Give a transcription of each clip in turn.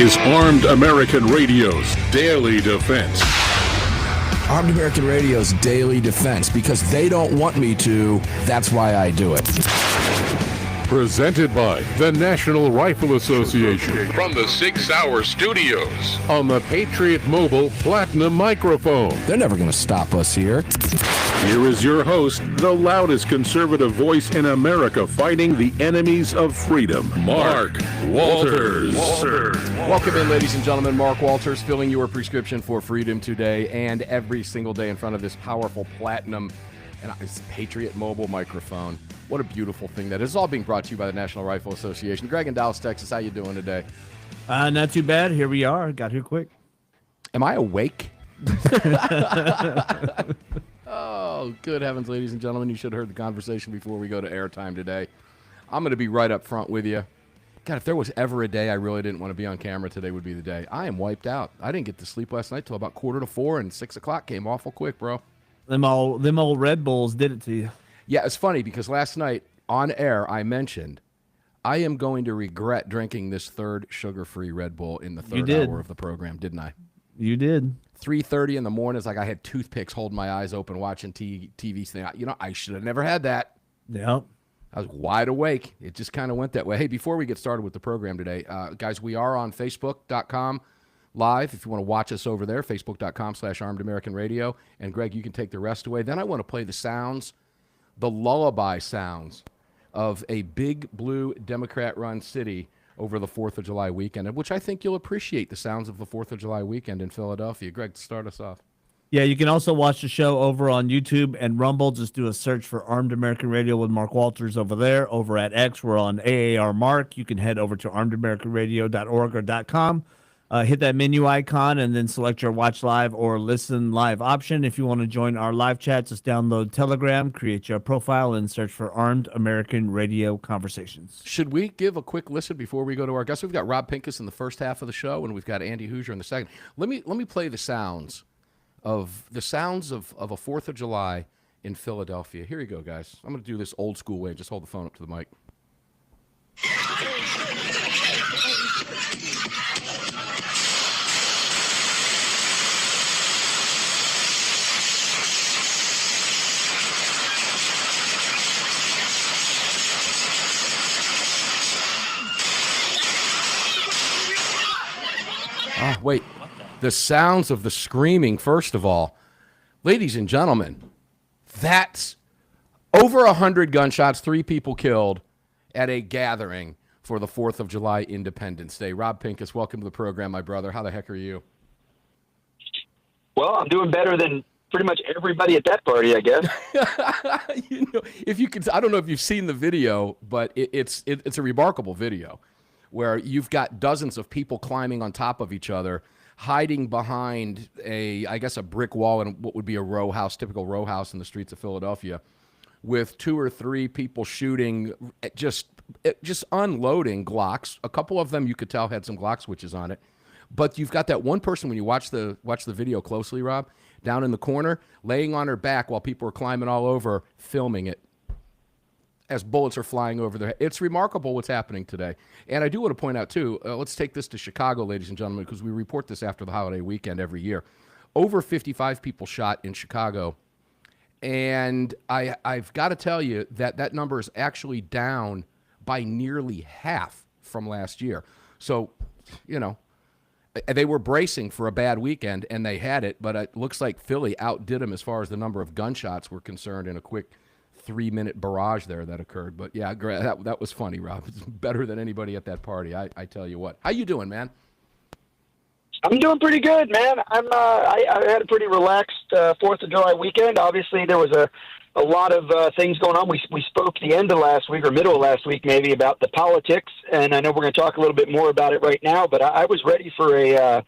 is Armed American Radio's Daily Defense. Armed American Radio's Daily Defense, because they don't want me to, that's why I do it. Presented by the National Rifle Association from the 6 Hour Studios on the Patriot Mobile Platinum microphone. They're never going to stop us here. Here is your host, the loudest conservative voice in America fighting the enemies of freedom, Mark Walters. Welcome in, ladies and gentlemen. Mark Walters, filling your prescription for freedom today and every single day in front of this powerful Platinum and Patriot Mobile microphone. What a beautiful thing that is. It's all being brought to you by the National Rifle Association. Greg in Dallas, Texas, how you doing today? Not too bad. Here we are. Got here quick. Am I awake? Oh, good heavens, ladies and gentlemen. You should have heard the conversation before we go to airtime today. I'm going to be right up front with you. God, if there was ever a day I really didn't want to be on camera, today would be the day. I am wiped out. I didn't get to sleep last night till about 3:45, and 6 o'clock came awful quick, bro. Them old Red Bulls did it to you. Yeah, it's funny because last night on air I mentioned I am going to regret drinking this third sugar-free Red Bull in the third hour of the program, didn't I? You did. 3:30 in the morning, it's like I had toothpicks holding my eyes open watching TV thing. You know, I should have never had that. Yep. I was wide awake. It just kind of went that way. Hey, before we get started with the program today, guys, we are on Facebook.com live. If you want to watch us over there, Facebook.com/Armed American Radio. And Greg, you can take the rest away. Then I want to play the sounds, the lullaby sounds of a big blue Democrat-run city over the 4th of July weekend, which I think you'll appreciate the sounds of the 4th of July weekend in Philadelphia. Greg, start us off. Yeah, you can also watch the show over on YouTube and Rumble. Just do a search for Armed American Radio with Mark Walters over there. Over at X, we're on AAR Mark. You can head over to armedamericanradio.org or .com. Hit that menu icon and then select your watch live or listen live option. If you want to join our live chat, just download Telegram, create your profile, and search for Armed American Radio Conversations. Should we give a quick listen before we go to our guests? We've got Rob Pincus in the first half of the show, and we've got Andy Hoosier in the second. Let me play the sounds of a 4th of July in Philadelphia. Here you go, guys. I'm going to do this old school way. Just hold the phone up to the mic. Oh, wait. The sounds of the screaming, first of all. Ladies and gentlemen, that's over 100 gunshots, 3 people killed at a gathering for the 4th of July Independence Day. Rob Pincus, welcome to the program, my brother. How the heck are you? Well, I'm doing better than pretty much everybody at that party, I guess. You know, if you could, I don't know if you've seen the video, but it's a remarkable video where you've got dozens of people climbing on top of each other, hiding behind a brick wall in what would be a row house, typical row house in the streets of Philadelphia, with 2 or 3 people shooting, just unloading Glocks. A couple of them you could tell had some Glock switches on it. But you've got that one person, when you watch the video closely, Rob, down in the corner, laying on her back while people are climbing all over, filming it as bullets are flying over their head. It's remarkable what's happening today. And I do want to point out, too, let's take this to Chicago, ladies and gentlemen, because we report this after the holiday weekend every year. Over 55 people shot in Chicago. And I've got to tell you that number is actually down by nearly half from last year. So, you know, they were bracing for a bad weekend, and they had it, but it looks like Philly outdid them as far as the number of gunshots were concerned in a quick 3-minute barrage there that occurred. But yeah, that was funny, Rob. It's better than anybody at that party, I tell you what. How you doing, man? I'm doing pretty good, man. I had a pretty relaxed 4th of July weekend. Obviously, there was a lot of things going on. We spoke the end of last week, or middle of last week maybe, about the politics, and I know we're going to talk a little bit more about it right now, but I was ready for a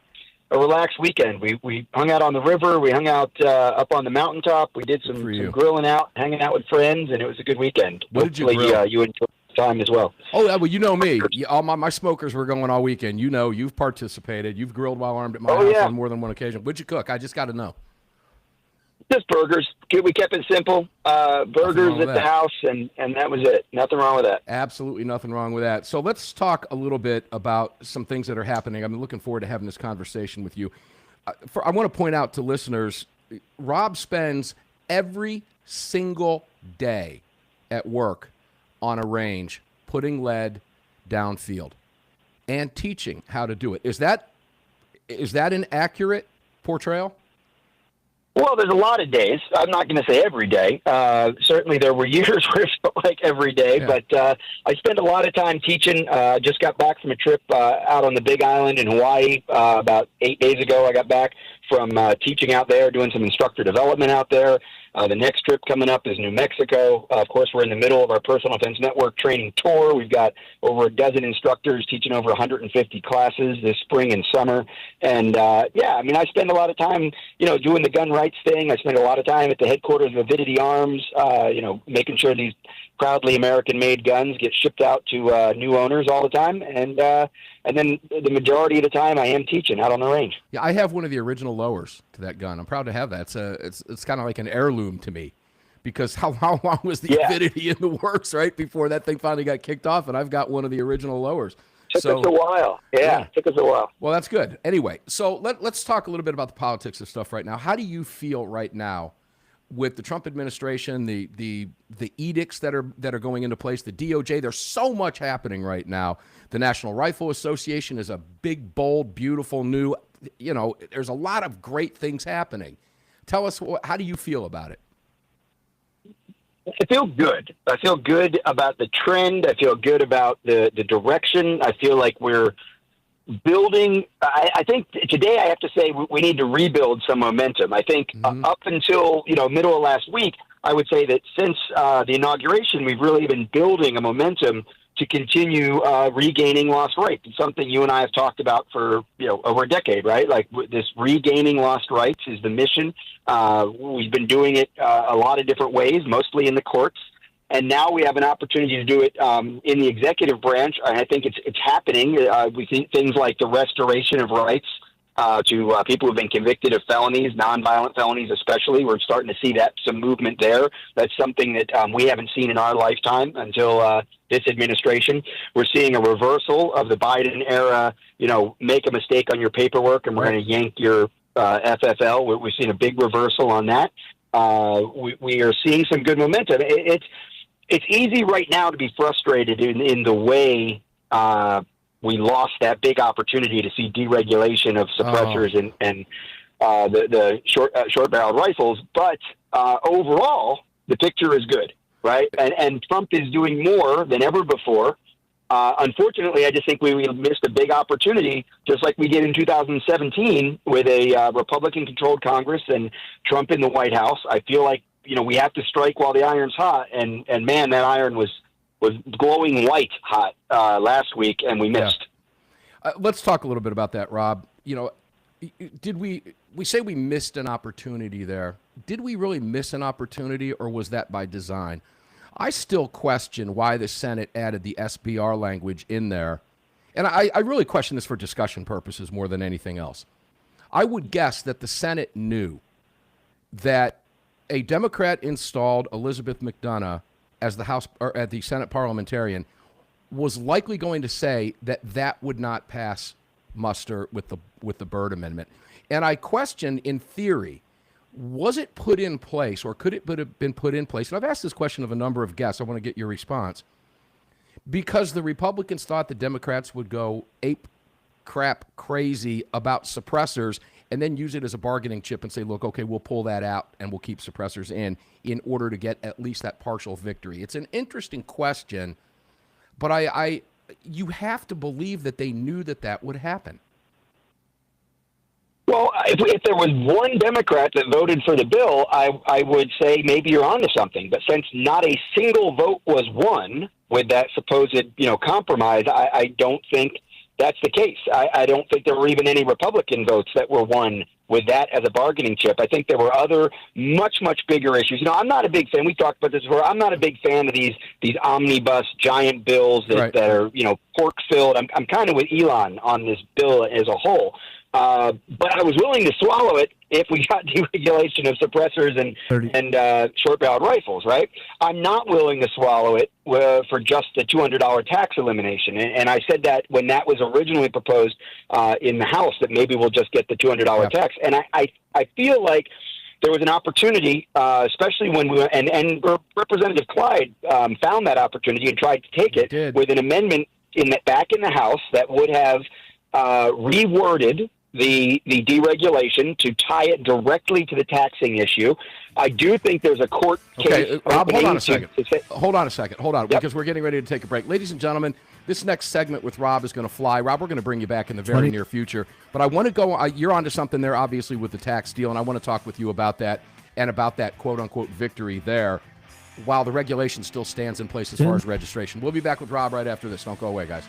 relaxed weekend. We hung out on the river. We hung out up on the mountaintop. We did some grilling out, hanging out with friends, and it was a good weekend. What did you grill? You enjoyed the time as well. Oh, well, you know me. All my smokers were going all weekend. You know, you've participated. You've grilled while armed at my house on more than one occasion. What'd you cook? I just got to know. Just burgers. We kept it simple. Burgers at the house, and that was it. Nothing wrong with that. Absolutely nothing wrong with that. So let's talk a little bit about some things that are happening. I'm looking forward to having this conversation with you. I want to point out to listeners, Rob spends every single day at work on a range putting lead downfield and teaching how to do it. Is that an accurate portrayal? Well, there's a lot of days. I'm not going to say every day. Certainly there were years where it felt like every day, but I spend a lot of time teaching. Just got back from a trip out on the Big Island in Hawaii about 8 days ago. I got back from teaching out there, doing some instructor development out there. The next trip coming up is New Mexico. Of course, we're in the middle of our Personal Defense Network training tour. We've got over a dozen instructors teaching over 150 classes this spring and summer. And, I spend a lot of time, doing the gun rights thing. I spend a lot of time at the headquarters of Avidity Arms, making sure these proudly American-made guns get shipped out to new owners all the time. And then the majority of the time I am teaching out on the range. Yeah, I have one of the original lowers to that gun. I'm proud to have that. It's kind of like an heirloom to me, because how long was the Avidity in the works, right, before that thing finally got kicked off, and I've got one of the original lowers. Took us a while. Yeah, took us a while. Well, that's good. Anyway, so let's talk a little bit about the politics of stuff right now. How do you feel right now with the Trump administration, the edicts that are going into place, the DOJ? There's so much happening right now. The National Rifle Association is a big, bold, beautiful new, there's a lot of great things happening. Tell us, how do you feel about it? I feel good. I feel good about the trend. I feel good about the direction. I feel like we're building. I think today I have to say we need to rebuild some momentum. I think up until middle of last week, I would say that since the inauguration, we've really been building a momentum to continue regaining lost rights. It's something you and I have talked about for over a decade, right? Like this regaining lost rights is the mission. We've been doing it a lot of different ways, mostly in the courts. And now we have an opportunity to do it in the executive branch. And I think it's happening. We see things like the restoration of rights to people who've been convicted of felonies, nonviolent felonies especially. We're starting to see some movement there. That's something that we haven't seen in our lifetime until this administration. We're seeing a reversal of the Biden era, make a mistake on your paperwork and we're going to yank your FFL. We've seen a big reversal on that. We are seeing some good momentum. It's easy right now to be frustrated in the way we lost that big opportunity to see deregulation of suppressors and the short-barreled rifles. But overall, the picture is good, right? And Trump is doing more than ever before. Unfortunately, I just think we missed a big opportunity, just like we did in 2017 with a Republican-controlled Congress and Trump in the White House. I feel like we have to strike while the iron's hot, and man, that iron was glowing white hot last week, and we missed. Let's talk a little bit about that, Rob. Did we say we missed an opportunity there? Did we really miss an opportunity, or was that by design? I still question why the Senate added the SBR language in there, and I really question this for discussion purposes more than anything else. I would guess that the Senate knew that a Democrat installed Elizabeth McDonough as the Senate parliamentarian was likely going to say that would not pass muster with the Byrd Amendment. And I question, in theory, was it put in place, or could it have been put in place? And I've asked this question of a number of guests. I want to get your response. Because the Republicans thought the Democrats would go ape crap crazy about suppressors and then use it as a bargaining chip and say, look, okay, we'll pull that out and we'll keep suppressors in order to get at least that partial victory. It's an interesting question, but you have to believe that they knew that would happen. Well, if there was one Democrat that voted for the bill, I would say maybe you're onto something. But since not a single vote was won with that supposed, compromise, I don't think that's the case. I don't think there were even any Republican votes that were won with that as a bargaining chip. I think there were other much, much bigger issues. I'm not a big fan. We talked about this before. I'm not a big fan of these omnibus giant bills that are, pork filled. I'm kind of with Elon on this bill as a whole. But I was willing to swallow it if we got deregulation of suppressors and short-barreled rifles, right? I'm not willing to swallow it for just the $200 tax elimination. And I said that when that was originally proposed in the House, that maybe we'll just get the $200 tax. And I feel like there was an opportunity, especially when and Representative Clyde found that opportunity and tried to take it with an amendment back in the House that would have reworded the deregulation to tie it directly to the taxing issue. I do think there's a court case. Rob, hold on a second. Hold on, Yep. because we're getting ready to take a break. Ladies and gentlemen, this next segment with Rob is going to fly. Rob, we're going to bring you back in the very near future. But I want to go, you're onto something there, obviously, with the tax deal, and I want to talk with you about that and about that quote-unquote victory there while the regulation still stands in place as far as registration. We'll be back with Rob right after this. Don't go away, guys.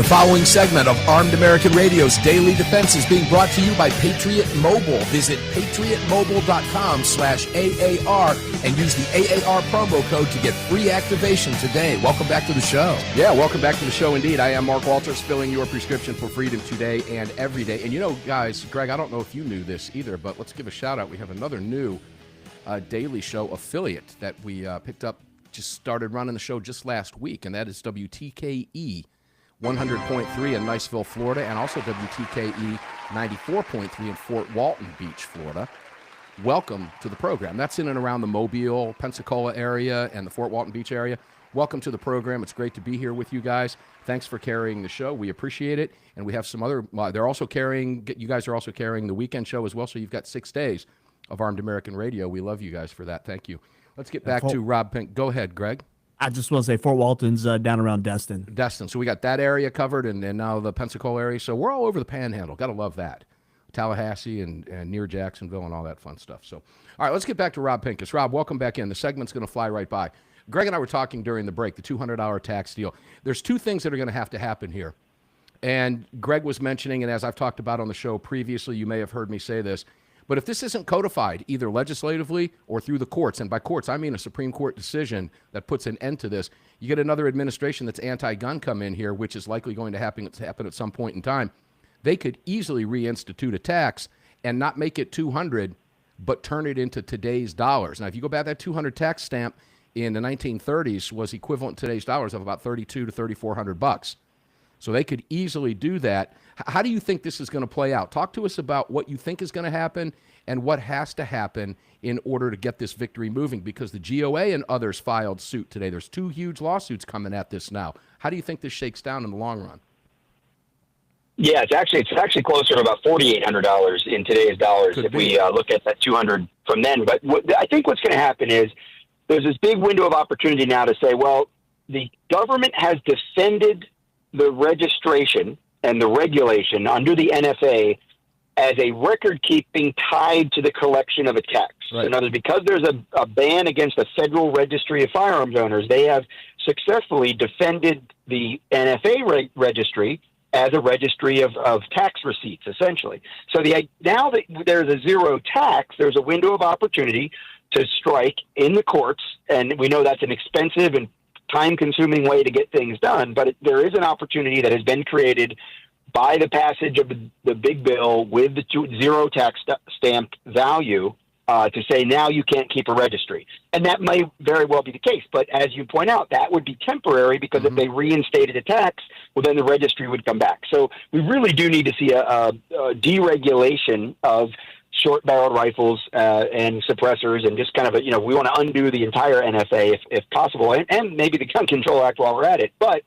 following segment of Armed American Radio's Daily Defense is being brought to you by Patriot Mobile. Visit patriotmobile.com/AAR and use the AAR promo code to get free activation today. Welcome back to the show. Yeah, welcome back to the show indeed. I am Mark Walters, filling your prescription for freedom today and every day. And you know, guys, Greg, I don't know if you knew this either, but let's give a shout out. We have another new Daily Show affiliate that we picked up, just started running the show just last week, and that is WTKE 100.3 in Niceville, Florida, and also WTKE 94.3 in Fort Walton Beach, Florida. Welcome to the program. That's in and around the Mobile, Pensacola area and the Fort Walton Beach area. Welcome to the program. It's great to be here with you guys. Thanks for carrying the show. We appreciate it. And we have some other, they're also carrying, you guys are also carrying the weekend show as well, so you've got 6 days of Armed American Radio. We love you guys for that. Thank you. Let's get back to Rob Pink. Go ahead, Greg. I just want to say Fort Walton's down around Destin. Destin. So we got that area covered, and now the Pensacola area. So we're all over the Panhandle. Got to love that. Tallahassee and near Jacksonville and all that fun stuff. So, all right, let's get back to Rob Pincus. Rob, welcome back in. The segment's going to fly right by. Greg and I were talking during the break, the $200 tax deal. There's 2 things that are going to happen here. And Greg was mentioning, and as I've talked about on the show previously, you may have heard me say this, but if this isn't codified either legislatively or through the courts, and by courts I mean a Supreme Court decision that puts an end to this, you get another administration that's anti-gun come in here, which is likely going to happen at some point in time. They could easily reinstitute a tax and not make it 200, but turn it into today's dollars. Now, if you go back, that 200 tax stamp in the 1930s was equivalent to today's dollars of about $3,200 to $3,400. So they could easily do that. How do you think this is going to play out? Talk to us about what you think is going to happen and what has to happen in order to get this victory moving, because the GOA and others filed suit today. There's 2 huge lawsuits coming at this now. How do you think this shakes down in the long run? Yeah, it's actually closer to about $4,800 in today's dollars if we look at that 200 from then. But I think what's going to happen is there's this big window of opportunity now to say, well, the government has defended the registration and the regulation under the NFA as a record-keeping tied to the collection of a tax. Right. In other words, because there's a ban against the Federal Registry of Firearms Owners, they have successfully defended the NFA registry as a registry of tax receipts, essentially. So now that there's a zero tax, there's a window of opportunity to strike in the courts, and we know that's an expensive and time-consuming way to get things done, but there is an opportunity that has been created by the passage of the big bill with the zero tax stamp value to say now you can't keep a registry. And that may very well be the case, but as you point out, that would be temporary because if they reinstated a tax, well, then the registry would come back. So we really do need to see a deregulation of short-barreled rifles and suppressors, and just kind of we want to undo the entire NFA if possible, and maybe the Gun Control Act while we're at it. But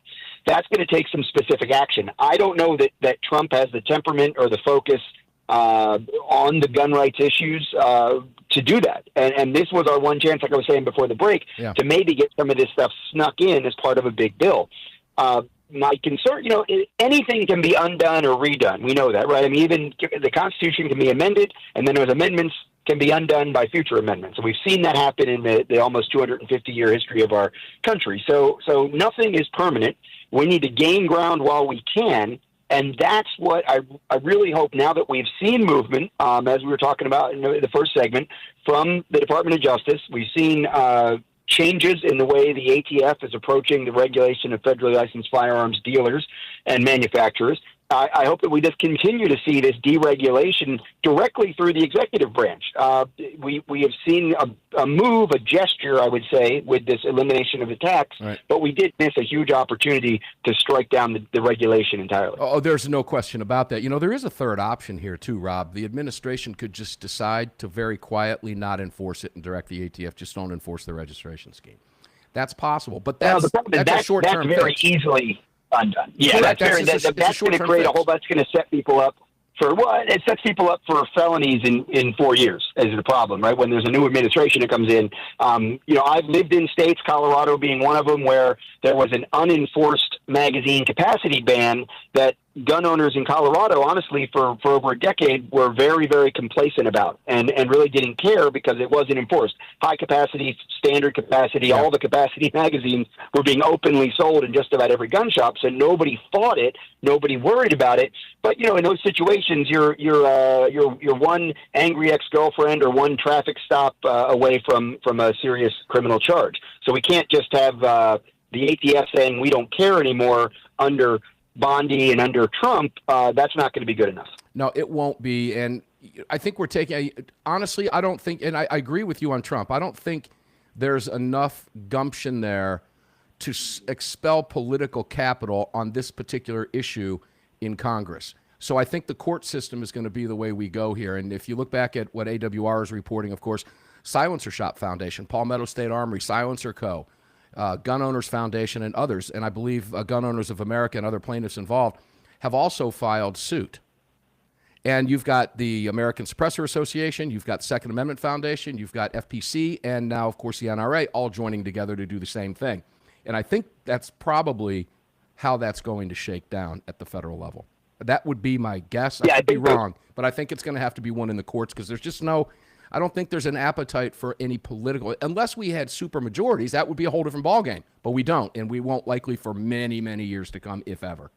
that's going to take some specific action. I don't know that Trump has the temperament or the focus on the gun rights issues to do that. And this was our one chance, like I was saying before the break, to maybe get some of this stuff snuck in as part of a big bill. My concern, anything can be undone or redone. We know that, right? I mean, even the Constitution can be amended, and then those amendments can be undone by future amendments. And we've seen that happen in the almost 250-year history of our country. So nothing is permanent. We need to gain ground while we can, and that's what I really hope now that we've seen movement, as we were talking about in the first segment, from the Department of Justice. We've seen changes in the way the ATF is approaching the regulation of federally licensed firearms dealers and manufacturers. I hope that we just continue to see this deregulation directly through the executive branch. We have seen a move, a gesture, I would say, with this elimination of the tax, but we did miss a huge opportunity to strike down the regulation entirely. Oh, there's no question about that. There is a third option here, too, Rob. The administration could just decide to very quietly not enforce it and direct the ATF, just don't enforce the registration scheme. That's possible, but that's a short-term fix. That's very easily undone. Yeah, that's going to create a whole bunch. It's going to set people up for what? It sets people up for felonies in 4 years is the problem, right? When there's a new administration that comes in. I've lived in states, Colorado being one of them, where there was an unenforced magazine capacity ban that gun owners in Colorado, honestly, for over a decade, were very, very complacent about and really didn't care because it wasn't enforced. High capacity, standard capacity, all the capacity magazines were being openly sold in just about every gun shop, so nobody fought it, nobody worried about it. But, in those situations, you're one angry ex-girlfriend or one traffic stop away from a serious criminal charge. So we can't just have the ATF saying we don't care anymore under Bondi and under Trump. That's not going to be good enough. No, it won't be. And I think we're taking, honestly, I don't think, and I agree with you on Trump, I don't think there's enough gumption there to expel political capital on this particular issue in Congress. So I think the court system is going to be the way we go here. And if you look back at what AAR is reporting, of course, Silencer Shop Foundation, Palmetto State Armory, Silencer Co., Gun Owners Foundation, and others, and I believe Gun Owners of America and other plaintiffs involved, have also filed suit. And you've got the American Suppressor Association, you've got Second Amendment Foundation, you've got FPC, and now, of course, the NRA, all joining together to do the same thing. And I think that's probably how that's going to shake down at the federal level. That would be my guess. I could be wrong, but I think it's going to have to be one in the courts because there's just I don't think there's an appetite for any political, unless we had super majorities, that would be a whole different ballgame. But we don't, and we won't likely for many, many years to come, if ever.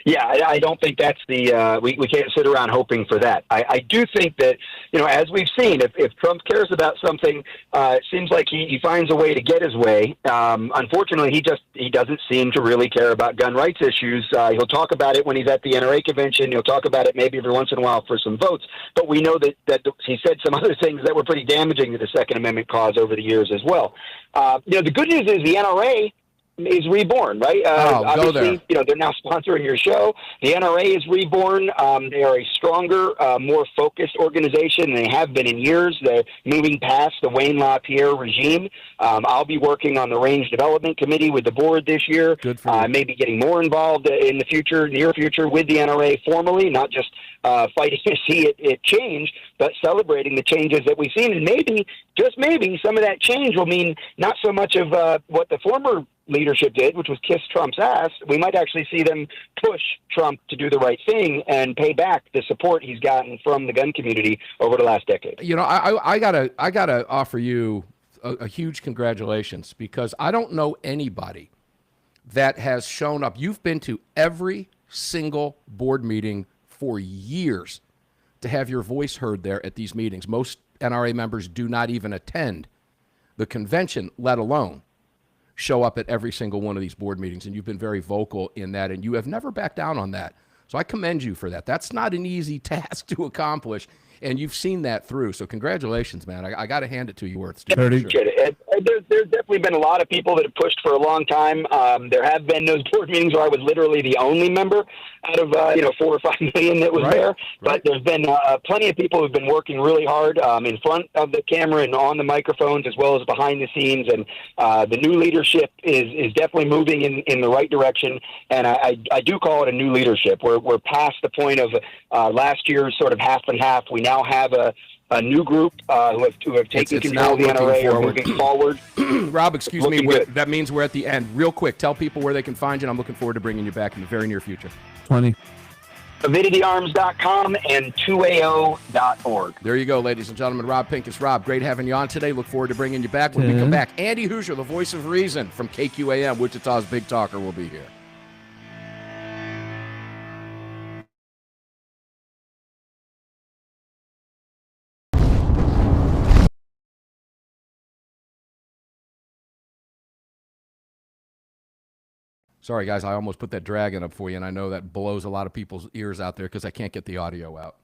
Yeah, I don't think that's we can't sit around hoping for that. I do think that, as we've seen, if Trump cares about something, it seems like he finds a way to get his way. Unfortunately, he doesn't seem to really care about gun rights issues. He'll talk about it when he's at the NRA convention. He'll talk about it maybe every once in a while for some votes. But we know that he said some other things that were pretty damaging to the Second Amendment cause over the years as well. The good news is the NRA is reborn, right? Obviously, they're now sponsoring your show. The NRA is reborn. They are a stronger, more focused organization than they have been in years. They're moving past the Wayne LaPierre regime. I'll be working on the Range Development Committee with the board this year. Good for you. Maybe getting more involved in the near future with the NRA formally, not just fighting to see it change, but celebrating the changes that we've seen. And maybe, just maybe, some of that change will mean not so much of what the former leadership did, which was kiss Trump's ass. We might actually see them push Trump to do the right thing and pay back the support he's gotten from the gun community over the last decade. I gotta offer you a huge congratulations, because I don't know anybody that has shown up. You've been to every single board meeting for years to have your voice heard there at these meetings. Most NRA members do not even attend the convention, let alone show up at every single one of these board meetings, and you've been very vocal in that, and you have never backed down on that. So I commend you for that. That's not an easy task to accomplish, and you've seen that through. So congratulations, man. I got to hand it to you where it's due. Sure. There's definitely been a lot of people that have pushed for a long time. There have been those board meetings where I was literally the only member out of 4 or 5 million that was there. But there's been plenty of people who've been working really hard in front of the camera and on the microphones, as well as behind the scenes. And the new leadership is definitely moving in the right direction. And I do call it a new leadership. We're past the point of last year's sort of half and half. We now have a new group who have taken control of the NRA and moving forward. Rob, excuse me, that means we're at the end. Real quick, tell people where they can find you, and I'm looking forward to bringing you back in the very near future. avidityarms.com and 2AO.org. There you go, ladies and gentlemen. Rob Pincus. Rob, great having you on today. Look forward to bringing you back when we come back. Andy Hoosier, the voice of reason from KQAM, Wichita's Big Talker, will be here. Sorry, guys, I almost put that dragon up for you, and I know that blows a lot of people's ears out there because I can't get the audio out.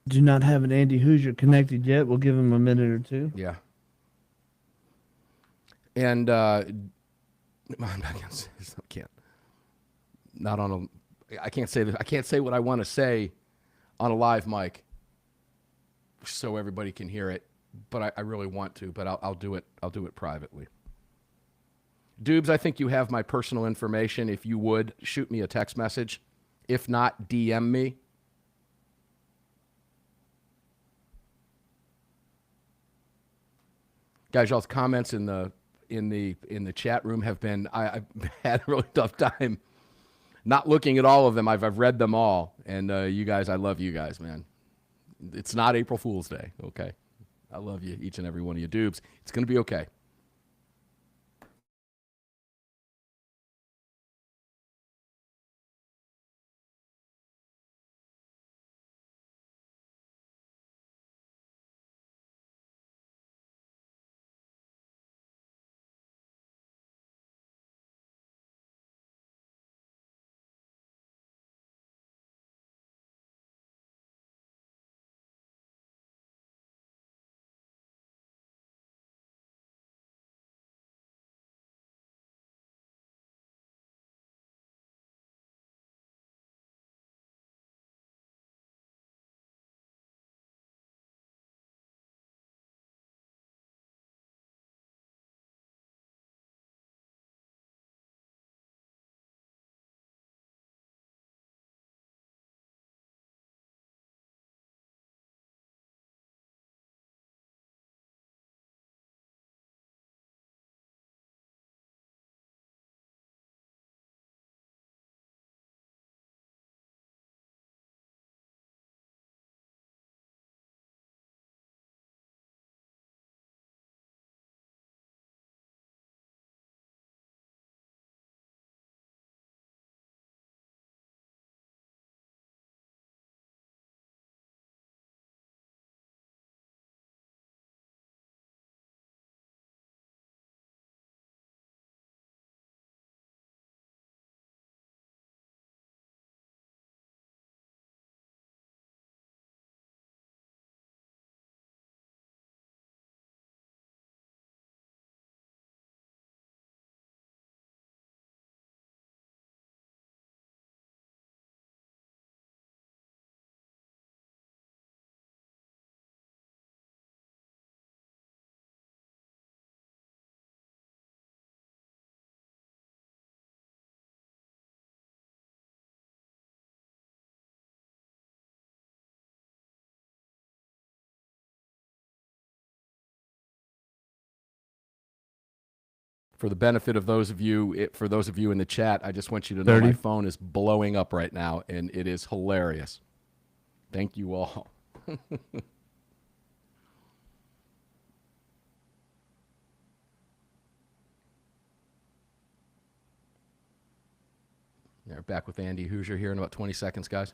Do not have an Andy Hoosier connected yet. We'll give him a minute or two. Yeah. And I can't say what I want to say on a live mic so everybody can hear it. But I really want to, but I'll do it. I'll do it privately. Dubes, I think you have my personal information. If you would, shoot me a text message. If not, DM me. Guys, y'all's comments in the chat room have been, I've had a really tough time not looking at all of them. I've read them all. And you guys, I love you guys, man. It's not April Fool's Day, okay? I love you, each and every one of you dupes. It's going to be okay. For the benefit of those of you, in the chat, I just want you to know 30. my phone is blowing up right now, and it is hilarious. Thank you all. They're back with Andy Hoosier here in about 20 seconds, guys.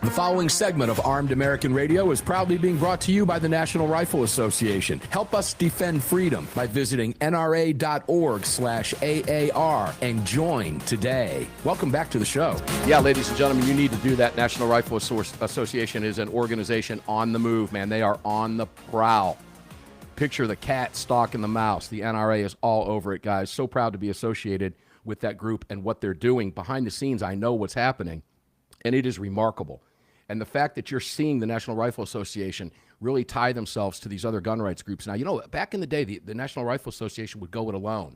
The following segment of Armed American Radio is proudly being brought to you by the National Rifle Association. Help us defend freedom by visiting nra.org/AAR and join today. Welcome back to the show. Yeah, ladies and gentlemen, you need to do that. National Rifle Association is an organization on the move, man. They are on the prowl. Picture the cat stalking the mouse. The NRA is all over it, guys. So proud to be associated with that group and what they're doing. Behind the scenes, I know what's happening, and it is remarkable. And the fact that you're seeing the National Rifle Association really tie themselves to these other gun rights groups. Now, you know, back in the day, the National Rifle Association would go it alone.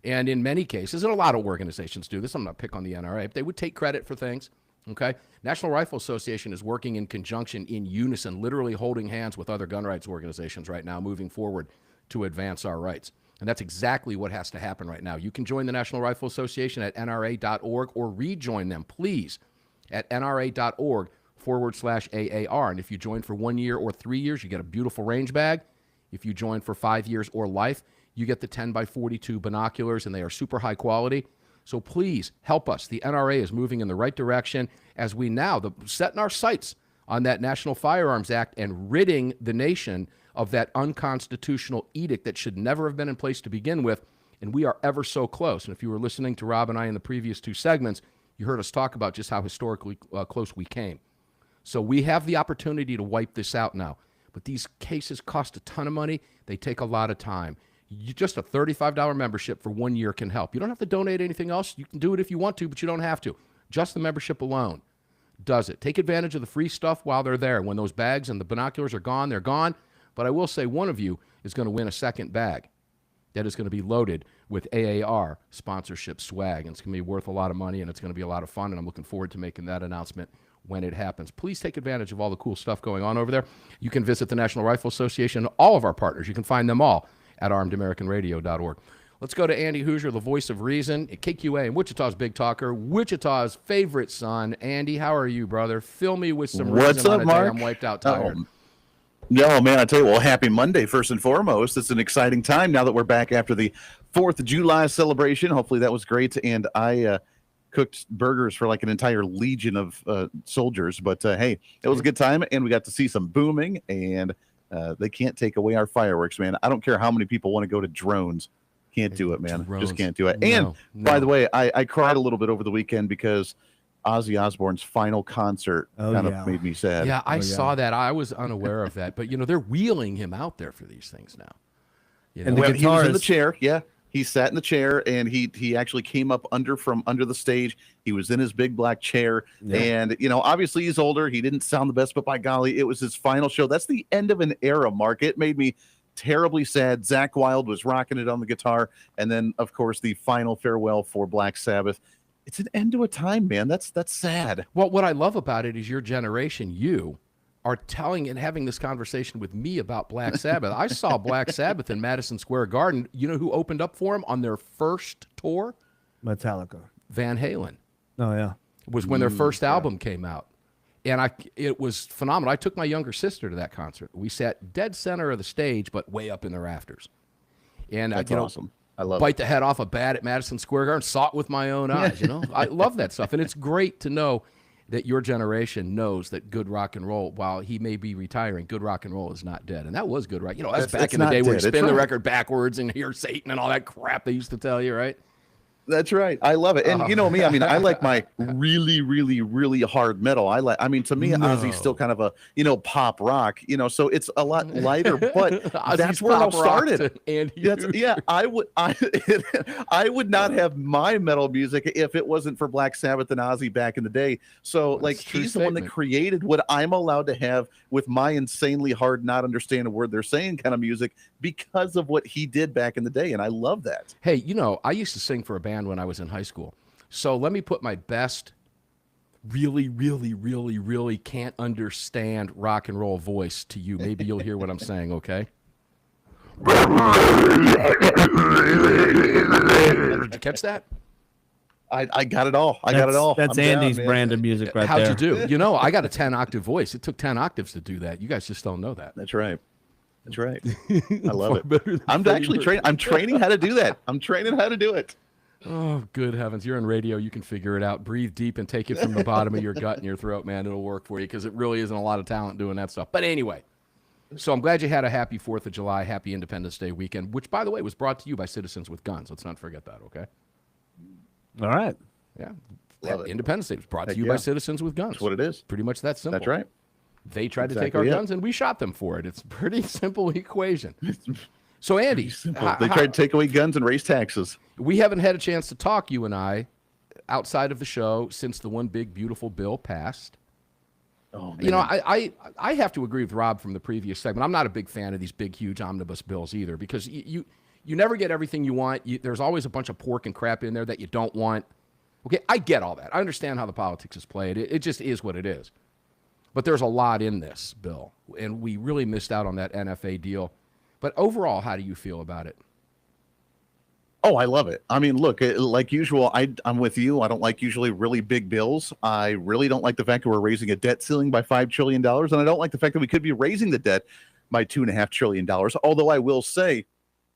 And in many cases, and a lot of organizations do this, I'm not picking on the NRA, but they would take credit for things, okay? National Rifle Association is working in conjunction, in unison, literally holding hands with other gun rights organizations right now, moving forward to advance our rights. And that's exactly what has to happen right now. You can join the National Rifle Association at nra.org or rejoin them, please, at nra.org/AAR. And if you join for 1 year or 3 years, you get a beautiful range bag. If you join for 5 years or life, you get the 10x42 binoculars, and they are super high quality. So please help us. The NRA is moving in the right direction as we now setting our sights on that National Firearms Act and ridding the nation of that unconstitutional edict that should never have been in place to begin with. And we are ever so close. And if you were listening to Rob and I in the previous 2 segments, you heard us talk about just how historically close we came. So we have the opportunity to wipe this out now. But these cases cost a ton of money. They take a lot of time. Just a $35 membership for 1 year can help. You don't have to donate anything else. You can do it if you want to, but you don't have to. Just the membership alone. does it. Take advantage of the free stuff while they're there. When those bags and the binoculars are gone, they're gone. But I will say one of you is going to win a second bag that is going to be loaded with AAR sponsorship swag. And it's going to be worth a lot of money, and it's going to be a lot of fun. And I'm looking forward to making that announcement when it happens. Please take advantage of all the cool stuff going on over there. You can visit the National Rifle Association, all of our partners. You can find them all at armedamericanradio.org. Let's go to Andy Hoosier, the voice of reason at KQA and Wichita's Big Talker, Wichita's favorite son. Andy, how are you, brother? Fill me with some What's reason up, on a Mark? day I'm wiped out tired. No, man, I tell you, well, happy Monday, first and foremost. It's an exciting time now that we're back after the 4th of July celebration. Hopefully that was great. And I cooked burgers for like an entire legion of soldiers. But, hey, it was a good time, and we got to see some booming, and they can't take away our fireworks, man. I don't care how many people want to go to drones. Can't do it, man. Drones. Just can't do it. No, And, no. by the way, I cried a little bit over the weekend because Ozzy Osbourne's final concert of made me sad. Yeah, I saw that. I was unaware of that. But, they're wheeling him out there for these things now. And the Well, he was in the guitarist- chair. Yeah, he sat in the chair, and he actually came up from under the stage. He was in his big black chair, and obviously he's older. He didn't sound the best, but by golly, it was his final show. That's the end of an era, Mark. It made me terribly sad. Zakk Wylde was rocking it on the guitar, and then of course the final farewell for Black Sabbath. It's an end to a time, man. That's sad. Well, what I love about it is your generation, you are telling and having this conversation with me about Black Sabbath. I saw Black Sabbath in Madison Square Garden. You know who opened up for him on their first tour? Metallica. Van Halen. Oh, yeah. It was when their first album came out. And it was phenomenal. I took my younger sister to that concert. We sat dead center of the stage, but way up in the rafters. And That's awesome. I love bite the head off a bat at Madison Square Garden, saw it with my own eyes. I love that stuff. And it's great to know that your generation knows that good rock and roll, while he may be retiring, good rock and roll is not dead. And that was good, right? That's back it's in the not day where you dead. It's spin the right. record backwards and hear Satan and all that crap they used to tell you, right? That's right. I love it. And you know me, I mean, I like my really, really, really hard metal. To me, Ozzy's still kind of a, pop rock, so it's a lot lighter, but that's where it all started. I would not have my metal music if it wasn't for Black Sabbath and Ozzy back in the day. So he's the one that created what I'm allowed to have with my insanely hard, not understand a word they're saying kind of music because of what he did back in the day. And I love that. Hey, I used to sing for a band when I was in high school. So let me put my best, really, really, really, really can't understand rock and roll voice to you. Maybe you'll hear what I'm saying, okay? Did you catch that? I got it all. I got it all. That's I'm Andy's down, man. brand of music right How'd there. you do? I got a 10-octave voice. It took 10 octaves to do that. You guys just don't know that. That's right. That's right. I love Far better it. than I'm Freddie actually Mercury. training. I'm training how to do that. I'm training how to do it. Oh, good heavens. You're in radio. You can figure it out. Breathe deep and take it from the bottom of your gut and your throat, man. It'll work for you because it really isn't a lot of talent doing that stuff. But anyway, so I'm glad you had a happy 4th of July, happy Independence Day weekend, which, by the way, was brought to you by Citizens with Guns. Let's not forget that, okay? All right. Yeah. Love it. Independence Day was brought to Heck you yeah. by Citizens with Guns. That's what it is. Pretty much that simple. That's right. They tried to take our Exactly it. guns, and we shot them for it. It's a pretty simple equation. So, Andy, They tried to take away guns and raise taxes. we haven't had a chance to talk, you and I, outside of the show since the one big, beautiful bill passed. Oh, man. I have to agree with Rob from the previous segment. I'm not a big fan of these big, huge omnibus bills either because you never get everything you want. There's always a bunch of pork and crap in there that you don't want. Okay, I get all that. I understand how the politics is played. It just is what it is. But there's a lot in this bill, and we really missed out on that NFA deal. But overall, how do you feel about it? Oh, I love it. I mean, look, like usual, I'm with you. I don't like usually really big bills. I really don't like the fact that we're raising a debt ceiling by $5 trillion. And I don't like the fact that we could be raising the debt by $2.5 trillion. Although I will say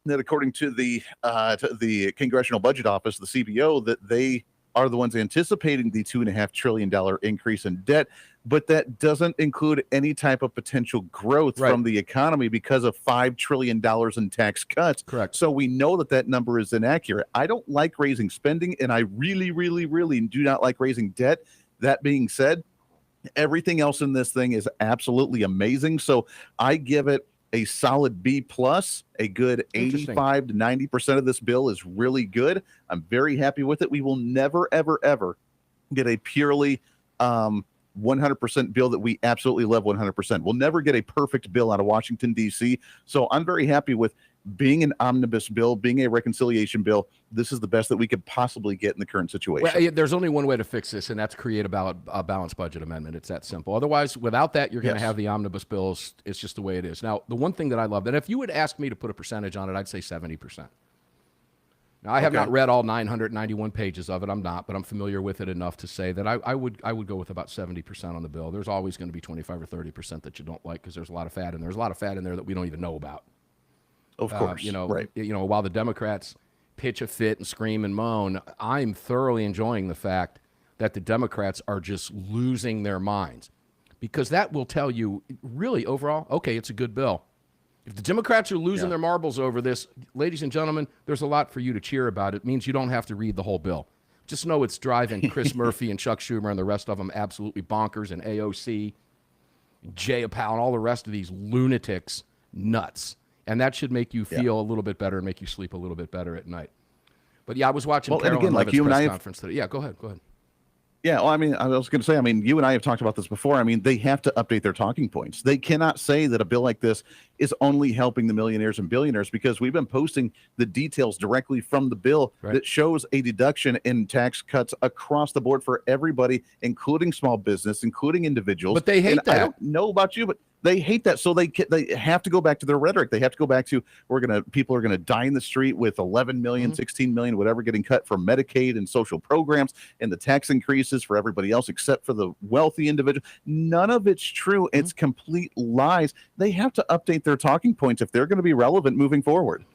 that according to the Congressional Budget Office, the CBO, that they are the ones anticipating the $2.5 trillion increase in debt, but that doesn't include any type of potential growth from the economy because of $5 trillion in tax cuts. Correct. So we know that number is inaccurate. I don't like raising spending, and I really, really, really do not like raising debt. That being said, everything else in this thing is absolutely amazing. So I give it a solid B plus. A good 85 to 90% of this bill is really good. I'm very happy with it. We will never, ever, ever get a purely 100% bill that we absolutely love 100%. We'll never get a perfect bill out of Washington, D.C. So I'm very happy with being an omnibus bill, being a reconciliation bill. This is the best that we could possibly get in the current situation. Well, there's only one way to fix this, and that's create a balanced budget amendment. It's that simple. Otherwise, without that, you're going to have the omnibus bills. It's just the way it is. Now, the one thing that I love, that if you would ask me to put a percentage on it, I'd say 70%. Now, I have not read all 991 pages of it. I'm not, but I'm familiar with it enough to say that I would go with about 70% on the bill. There's always going to be 25 or 30% that you don't like because there's a lot of fat in there. There's a lot of fat in there that we don't even know about. Of course, right. While the Democrats pitch a fit and scream and moan, I'm thoroughly enjoying the fact that the Democrats are just losing their minds, because that will tell you really overall, okay, it's a good bill. If the Democrats are losing their marbles over this, ladies and gentlemen, there's a lot for you to cheer about. It means you don't have to read the whole bill. Just know it's driving Chris Murphy and Chuck Schumer and the rest of them absolutely bonkers, and AOC, Jay Powell, and all the rest of these lunatics nuts. And that should make you feel a little bit better and make you sleep a little bit better at night. But I was watching Carolyn Levitt's press conference today. Yeah, go ahead. Yeah, well, I was going to say, you and I have talked about this before. They have to update their talking points. They cannot say that a bill like this is only helping the millionaires and billionaires, because we've been posting the details directly from the bill that shows a deduction in tax cuts across the board for everybody, including small business, including individuals. But they hate that. I don't know about you, but they hate that. So they have to go back to their rhetoric. They have to go back to, people are going to die in the street with 11 million, 16 million, whatever, getting cut from Medicaid and social programs, and the tax increases for everybody else except for the wealthy individual. None of it's true. It's complete lies. They have to update their talking points if they're going to be relevant moving forward.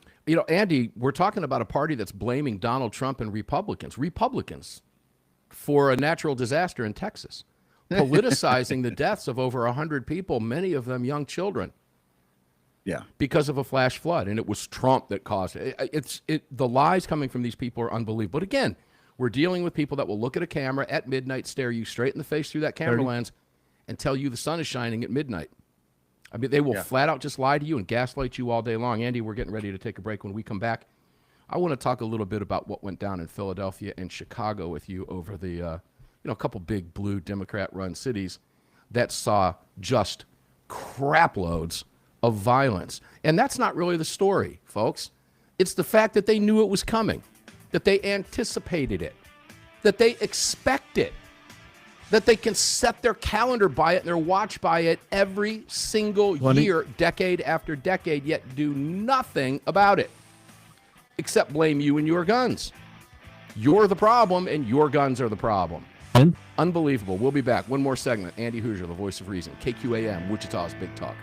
Andy, we're talking about a party that's blaming Donald Trump and Republicans for a natural disaster in Texas, politicizing the deaths of over 100 people, many of them young children. Yeah, because of a flash flood, and it was Trump that caused it. The lies coming from these people are unbelievable. But again, we're dealing with people that will look at a camera at midnight, stare you straight in the face through that camera lens, and tell you the sun is shining at midnight. They will flat out just lie to you and gaslight you all day long. Andy, we're getting ready to take a break. When we come back, I want to talk a little bit about what went down in Philadelphia and Chicago with you over the a couple big blue Democrat-run cities that saw just crap loads of violence. And that's not really the story, folks. It's the fact that they knew it was coming, that they anticipated it, that they expect it, that they can set their calendar by it and their watch by it every single year, decade after decade, yet do nothing about it except blame you and your guns. You're the problem, and your guns are the problem. Unbelievable. We'll be back. One more segment. Andy Hoosier, the voice of reason. KQAM, Wichita's Big Talker.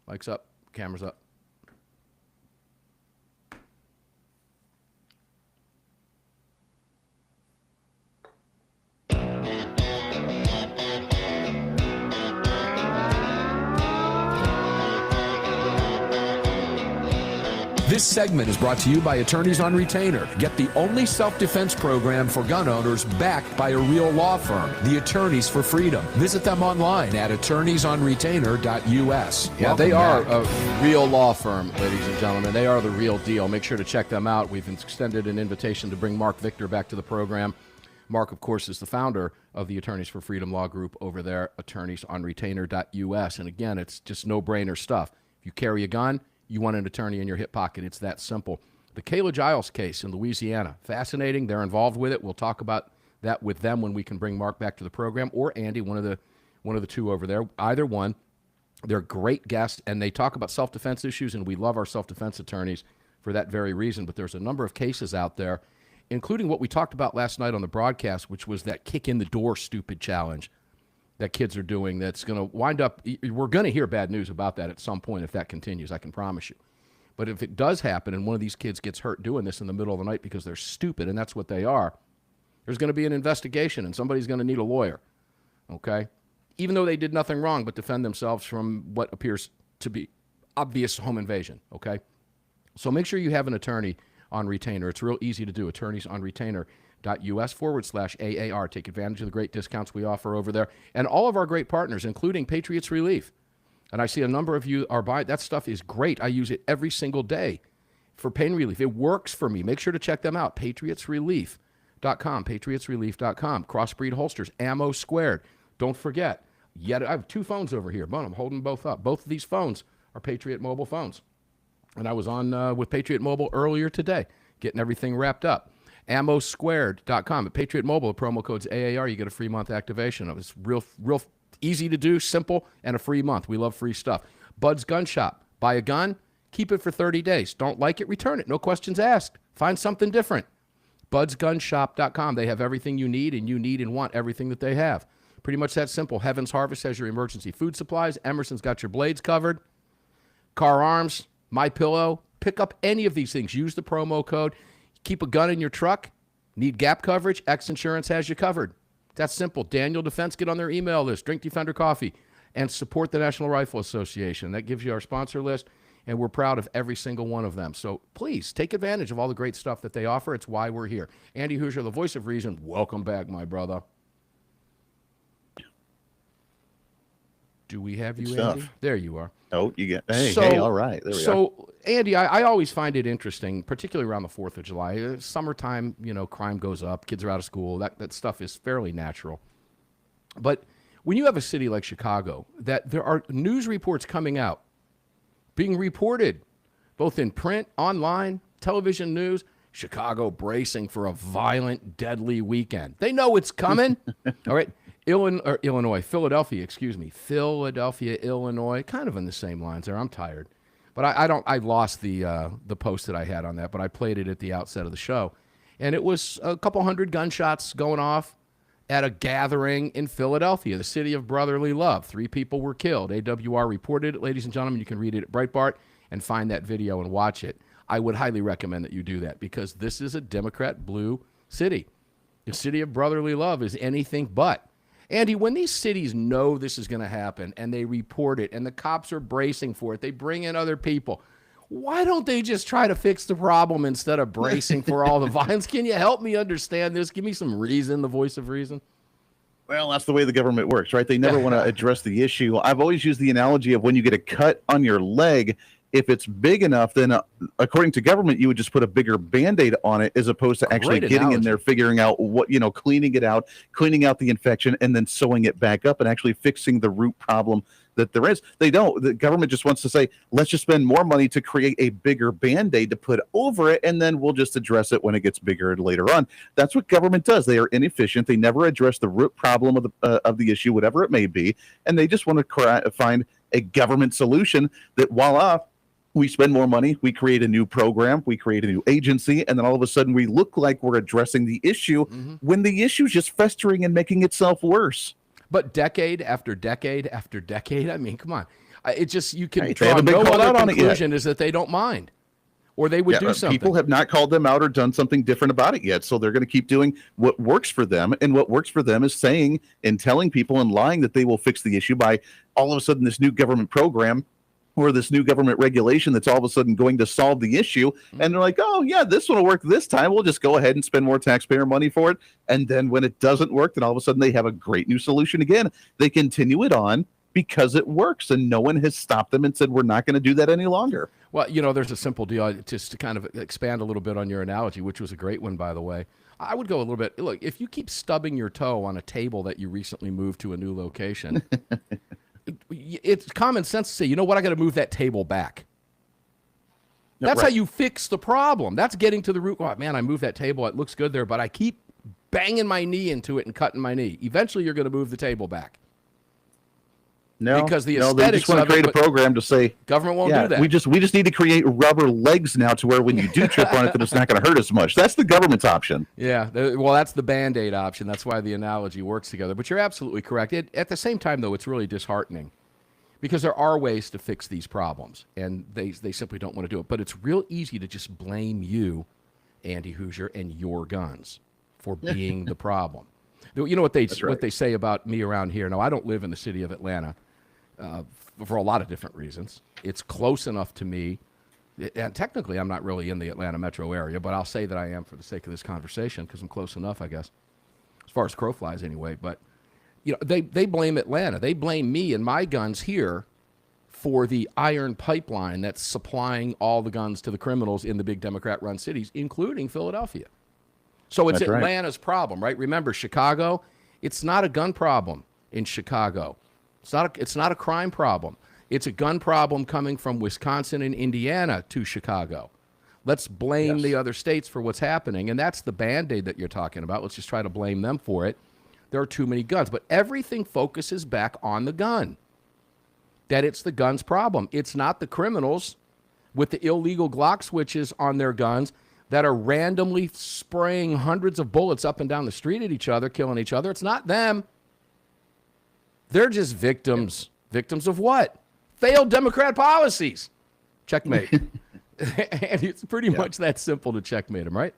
Mic's up. Camera's up. This segment is brought to you by Attorneys on Retainer. Get the only self-defense program for gun owners backed by a real law firm, the Attorneys for Freedom. Visit them online at attorneysonretainer.us. Yeah, Welcome they are back. a real law firm, ladies and gentlemen. They are the real deal. Make sure to check them out. We've extended an invitation to bring Mark Victor back to the program. Mark, of course, is the founder of the Attorneys for Freedom Law Group over there, attorneysonretainer.us. And again, it's just no-brainer stuff. If you carry a gun, you want an attorney in your hip pocket. It's that simple. The Kayla Giles case in Louisiana, fascinating. They're involved with it. We'll talk about that with them when we can bring Mark back to the program, or Andy, one of the two over there. Either one. They're great guests, and they talk about self-defense issues, and we love our self-defense attorneys for that very reason. But there's a number of cases out there, including what we talked about last night on the broadcast, which was that kick-in-the-door stupid challenge that kids are doing that's going to wind up, we're going to hear bad news about that at some point if that continues, I can promise you. But if it does happen and one of these kids gets hurt doing this in the middle of the night because they're stupid, and that's what they are, there's going to be an investigation and somebody's going to need a lawyer, okay? Even though they did nothing wrong but defend themselves from what appears to be obvious home invasion, okay? So make sure you have an attorney on retainer. It's real easy to do, attorneysonretainer.us/AAR. Take advantage of the great discounts we offer over there. And all of our great partners, including Patriots Relief. And I see a number of you are buying. That stuff is great. I use it every single day for pain relief. It works for me. Make sure to check them out, patriotsrelief.com, patriotsrelief.com. Crossbreed holsters, ammo squared. Don't forget, I have two phones over here. But I'm holding both up. Both of these phones are Patriot Mobile phones. And I was on with Patriot Mobile earlier today, getting everything wrapped up. ammosquared.com. At Patriot Mobile, the promo code's AAR. You get a free month activation. It's real easy to do, simple, and a free month. We love free stuff. Bud's Gun Shop. Buy a gun, keep it for 30 days. Don't like it, return it. No questions asked. Find something different. budsgunshop.com. They have everything you need, and you need and want everything that they have. Pretty much that simple. Heaven's Harvest has your emergency food supplies. Emerson's got your blades covered. Kahr Arms, My Pillow. Pick up any of these things. Use the promo code. Keep a gun in your truck. Need gap coverage? X Insurance has you covered. That's simple. Daniel Defense, get on their email list. Drink Defender Coffee. And support the National Rifle Association. That gives you our sponsor list, and we're proud of every single one of them. So please, take advantage of all the great stuff that they offer. It's why we're here. Andy Hoosier, the voice of reason, welcome back, my brother. Do we have you, Andy? There you are. Oh, you get, hey, all right. There we are. So, Andy, I always find it interesting, particularly around the 4th of July. Summertime, crime goes up. Kids are out of school. That stuff is fairly natural. But when you have a city like Chicago, that there are news reports coming out, being reported, both in print, online, television news, Chicago bracing for a violent, deadly weekend. They know it's coming. All right. Philadelphia, Illinois, kind of in the same lines there. I'm tired. But I lost the post that I had on that, but I played it at the outset of the show. And it was a couple hundred gunshots going off at a gathering in Philadelphia, the city of brotherly love. 3 people were killed. AWR reported it, ladies and gentlemen. You can read it at Breitbart and find that video and watch it. I would highly recommend that you do that because this is a Democrat blue city. The city of brotherly love is anything but. Andy, when these cities know this is going to happen and they report it and the cops are bracing for it, they bring in other people, why don't they just try to fix the problem instead of bracing for all the violence? Can you help me understand this? Give me some reason, the voice of reason. Well, that's the way the government works, right? They never want to address the issue. I've always used the analogy of when you get a cut on your leg, if it's big enough, then according to government, you would just put a bigger Band-Aid on it as opposed to actually getting in there, figuring out what, cleaning it out, cleaning out the infection, and then sewing it back up and actually fixing the root problem that there is. They don't. The government just wants to say, let's just spend more money to create a bigger Band-Aid to put over it, and then we'll just address it when it gets bigger later on. That's what government does. They are inefficient. They never address the root problem of the issue, whatever it may be, and they just want to find a government solution that, voila, we spend more money, we create a new program, we create a new agency, and then all of a sudden we look like we're addressing the issue when the issue is just festering and making itself worse. But decade after decade after decade, I mean, come on. It just, you can Right, they draw haven't been no called out other on it yet. conclusion is that they don't mind, or they would do something. People have not called them out or done something different about it yet. So they're going to keep doing what works for them. And what works for them is saying and telling people and lying that they will fix the issue by all of a sudden this new government program or this new government regulation that's all of a sudden going to solve the issue. And they're like, oh, yeah, this one will work this time. We'll just go ahead and spend more taxpayer money for it. And then when it doesn't work, then all of a sudden they have a great new solution again. They continue it on because it works, and no one has stopped them and said, we're not going to do that any longer. Well, there's a simple deal, just to kind of expand a little bit on your analogy, which was a great one, by the way. I would go a little bit, look, if you keep stubbing your toe on a table that you recently moved to a new location, it's common sense to say, you know what, I got to move that table back. That's how you fix the problem. That's getting to the root. Oh, man, I moved that table. It looks good there, but I keep banging my knee into it and cutting my knee. Eventually, you're going to move the table back. No, because the they aesthetics just want to of create it, a program to say government won't do that. We just need to create rubber legs now to where when you do trip on it, that it's not going to hurt as much. That's the government's option. Yeah, well, that's the Band-Aid option. That's why the analogy works together. But you're absolutely correct. At the same time, though, it's really disheartening because there are ways to fix these problems, and they simply don't want to do it. But it's real easy to just blame you, Andy Hoosier, and your guns for being the problem. You know what they say about me around here? Now, I don't live in the city of Atlanta. For a lot of different reasons. It's close enough to me, and technically I'm not really in the Atlanta metro area, but I'll say that I am for the sake of this conversation because I'm close enough, I guess, as far as crow flies anyway. But they blame Atlanta. They blame me and my guns here for the iron pipeline that's supplying all the guns to the criminals in the big Democrat-run cities, including Philadelphia. So it's Atlanta's problem, right? Remember, Chicago, it's not a gun problem in Chicago. It's not a crime problem. It's a gun problem coming from Wisconsin and Indiana to Chicago. Let's blame the other states for what's happening, and that's the Band-Aid that you're talking about. Let's just try to blame them for it. There are too many guns, but everything focuses back on the gun, that it's the gun's problem. It's not the criminals with the illegal Glock switches on their guns that are randomly spraying hundreds of bullets up and down the street at each other, killing each other. It's not them. They're just victims. Victims of what? Failed Democrat policies. Checkmate. And it's pretty much that simple to checkmate them, right?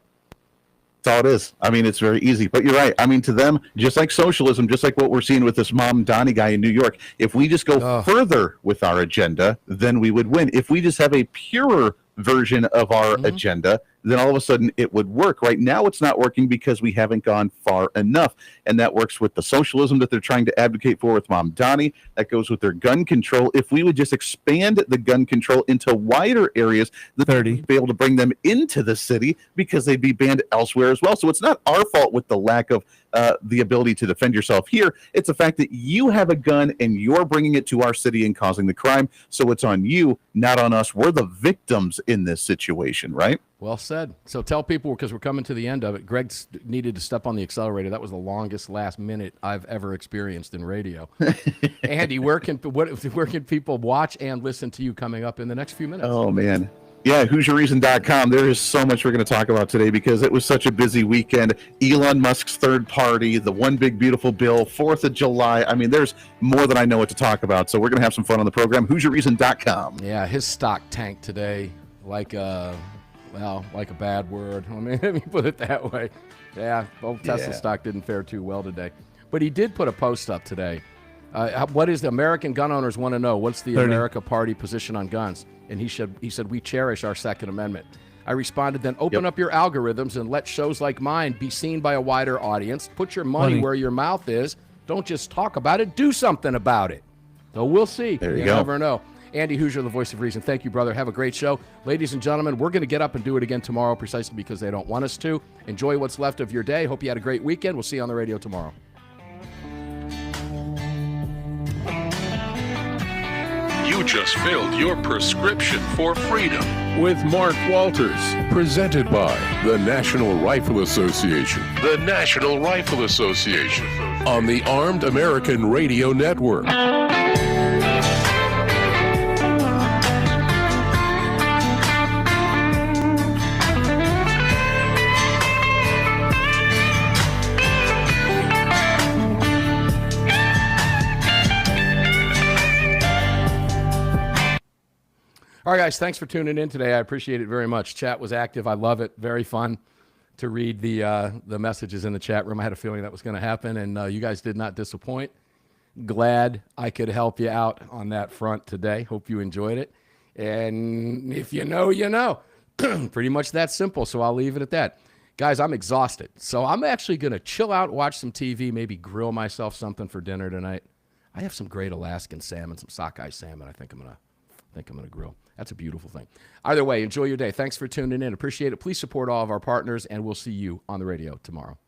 That's all it is. I mean, it's very easy. But you're right. I mean, to them, just like socialism, just like what we're seeing with this Mom Donnie guy in New York, if we just go further with our agenda, then we would win. If we just have a purer version of our agenda, then all of a sudden it would work. Right now it's not working because we haven't gone far enough. And that works with the socialism that they're trying to advocate for with Mom Donnie. That goes with their gun control. If we would just expand the gun control into wider areas, we'd be able to bring them into the city because they'd be banned elsewhere as well. So it's not our fault with the lack of the ability to defend yourself here. It's the fact that you have a gun and you're bringing it to our city and causing the crime. So it's on you, not on us. We're the victims in this situation, right? Well said. So tell people, because we're coming to the end of it, Greg needed to step on the accelerator. That was the longest last minute I've ever experienced in radio. Andy, where can people watch and listen to you coming up in the next few minutes? Oh, man. Yeah, HoosierReason.com. There is so much we're going to talk about today because it was such a busy weekend. Elon Musk's third party, the one big beautiful bill, 4th of July. I mean, there's more than I know what to talk about. So we're going to have some fun on the program. HoosierReason.com. Yeah, his stock tanked today like a bad word. Let me put it that way. Yeah, Tesla stock didn't fare too well today. But he did put a post up today. What is the American gun owners want to know? What's the America Party position on guns? And he said, we cherish our Second Amendment. I responded, then open up your algorithms and let shows like mine be seen by a wider audience. Put your money where your mouth is. Don't just talk about it. Do something about it. So we'll see. There you go. Never know. Andy Hoosier, the voice of reason. Thank you, brother. Have a great show. Ladies and gentlemen, we're going to get up and do it again tomorrow precisely because they don't want us to. Enjoy what's left of your day. Hope you had a great weekend. We'll see you on the radio tomorrow. You just filled your prescription for freedom with Mark Walters, presented by the National Rifle Association. The National Rifle Association on the Armed American Radio Network. All right, guys, thanks for tuning in today. I appreciate it very much. Chat was active. I love it. Very fun to read the messages in the chat room. I had a feeling that was going to happen, and you guys did not disappoint. Glad I could help you out on that front today. Hope you enjoyed it. And if you know, you know. Pretty much that simple, so I'll leave it at that. Guys, I'm exhausted, so I'm actually going to chill out, watch some TV, maybe grill myself something for dinner tonight. I have some great Alaskan salmon, some sockeye salmon. I think I'm gonna grill. That's a beautiful thing. Either way, enjoy your day. Thanks for tuning in. Appreciate it. Please support all of our partners, and we'll see you on the radio tomorrow.